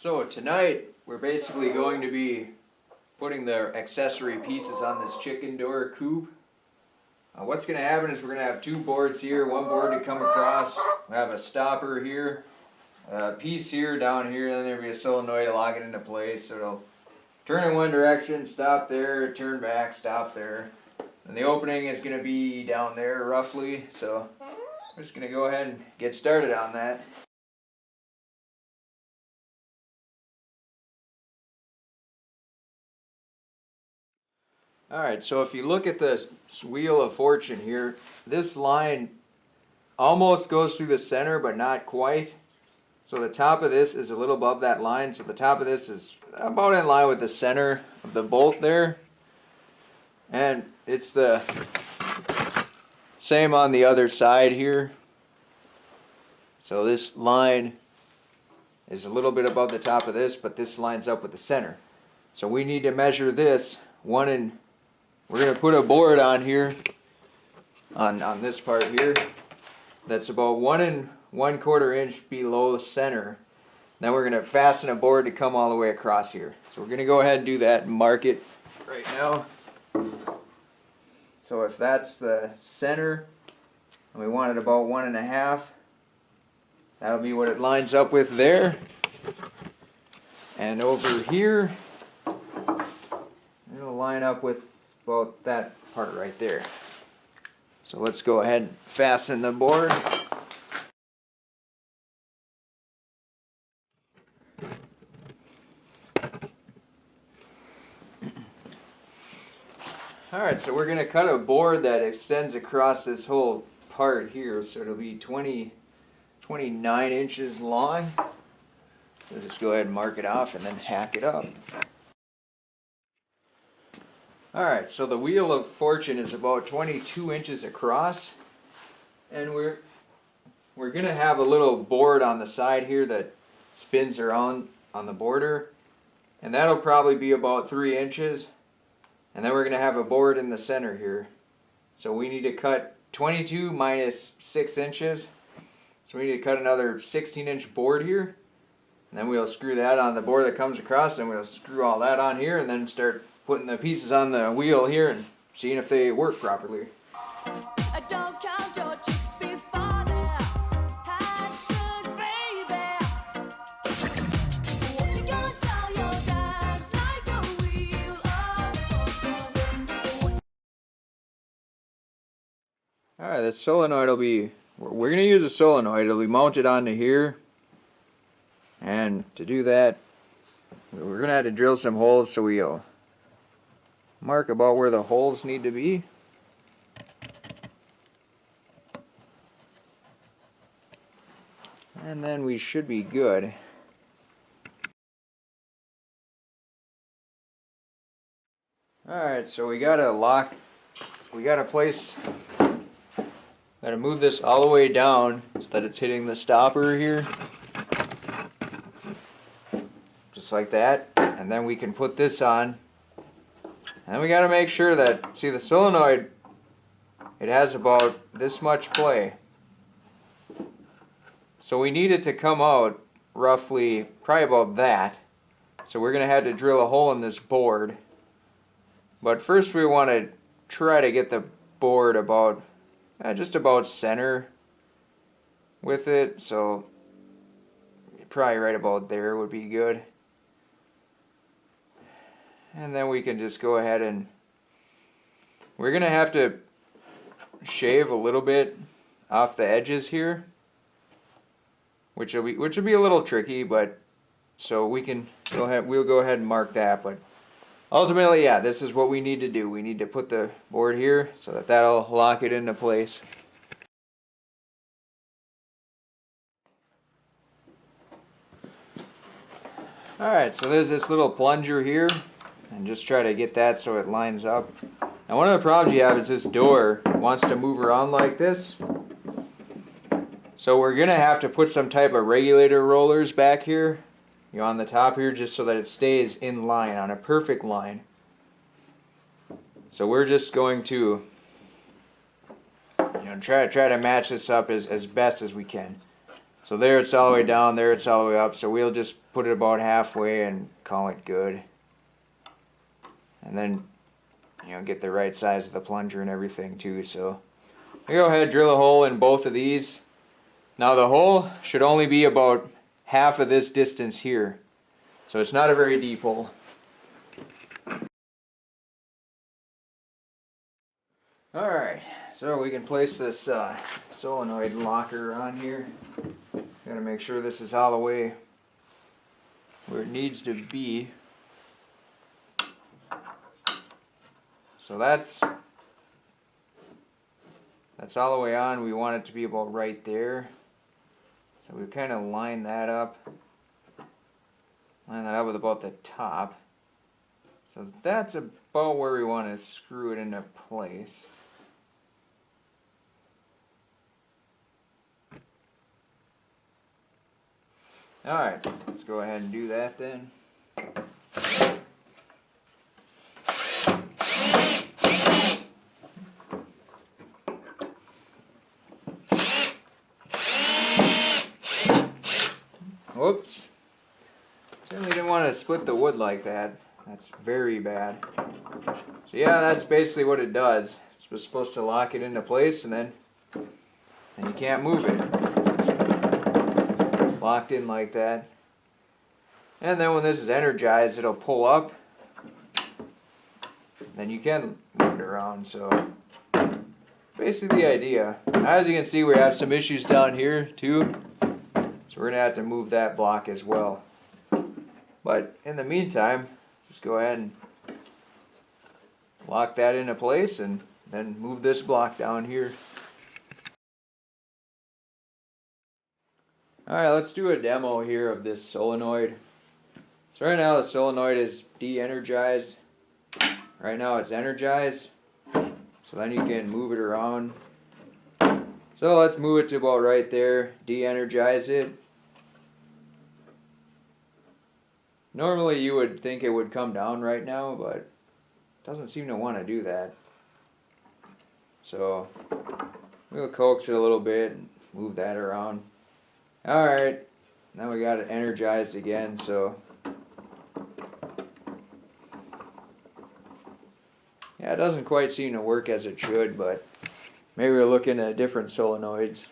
So tonight we're basically going to be putting the accessory pieces on this chicken door coop. What's going to happen is we're going to have two boards here, one board to come across. We have a stopper here, a piece here, down here, and then there'll be a solenoid to lock it into place. So it'll turn in one direction, stop there, turn back, stop there. And the opening is going to be down there roughly, so I'm just going to go ahead and get started on that. Alright, so if you look at this wheel of fortune here, this line almost goes through the center, but not quite. So the top of this is a little above that line, so the top of this is about in line with the center of the bolt there. And it's the same on the other side here. So this line is a little bit above the top of this, but this lines up with the center. So we need to measure this we're going to put a board on here, on this part here, that's about 1 1/4 inch below the center. Then we're going to fasten a board to come all the way across here. So we're going to go ahead and do that and mark it right now. So if that's the center, and we want it about 1 1/2, that'll be what it lines up with there. And over here, it'll line up with about that part right there. So let's go ahead and fasten the board. Alright, so we're going to cut a board that extends across this whole part here, so it'll be 29 inches long. So just go ahead and mark it off and then hack it up. Alright, so the wheel of fortune is about 22 inches across, and we're going to have a little board on the side here that spins around on the border, and that'll probably be about 3 inches, and then we're going to have a board in the center here. So we need to cut 22 minus 6 inches, so we need to cut another 16-inch board here, and then we'll screw that on the board that comes across, and we'll screw all that on here, and then start putting the pieces on the wheel here and seeing if they work properly. Don't count your chicks before they're hatched, baby. What you gonna tell your dad's like a wheel of fortune? Alright, the solenoid will be, we're going to use a solenoid. It'll be mounted onto here. And to do that, we're going to have to drill some holes, so we'll mark about where the holes need to be. And then we should be good. Alright, so we gotta move this all the way down so that it's hitting the stopper here. Just like that. And then we can put this on. And we got to make sure that, see the solenoid, it has about this much play. So we need it to come out roughly, probably about that. So we're going to have to drill a hole in this board. But first we want to try to get the board about, just about center with it. So probably right about there would be good. And then we can just go ahead and we're going to have to shave a little bit off the edges here, which will be a little tricky, but so we can go ahead, we'll go ahead and mark that. But ultimately, yeah, this is what we need to do. We need to put the board here so that that'll lock it into place. Alright, so there's this little plunger here. And just try to get that so it lines up. Now one of the problems you have is this door wants to move around like this. So we're going to have to put some type of regulator rollers back here, on the top here, just so that it stays in line, on a perfect line. So we're just going to try to match this up as best as we can. So there it's all the way down, there it's all the way up. So we'll just put it about halfway and call it good. And then, get the right size of the plunger and everything too. So I go ahead, drill a hole in both of these. Now the hole should only be about half of this distance here. So it's not a very deep hole. Alright, so we can place this solenoid locker on here. Gotta make sure this is all the way where it needs to be. So that's all the way on. We want it to be about right there. So we kind of line that up. Line that up with about the top. So that's about where we want to screw it into place. Alright, let's go ahead and do that then. Whoops. Certainly didn't want to split the wood like that. That's very bad. So yeah, that's basically what it does. It's supposed to lock it into place and then you can't move it. It's locked in like that. And then when this is energized, it'll pull up. Then you can move it around. So basically the idea. As you can see, we have some issues down here too. So we're going to have to move that block as well. But in the meantime, just go ahead and lock that into place and then move this block down here. Alright, let's do a demo here of this solenoid. So right now the solenoid is de-energized. Right now it's energized. So then you can move it around. So let's move it to about right there, de-energize it. Normally you would think it would come down right now, but it doesn't seem to want to do that. So we'll coax it a little bit and move that around. Alright, now we got it energized again, so yeah, it doesn't quite seem to work as it should, but maybe we're looking at different solenoids.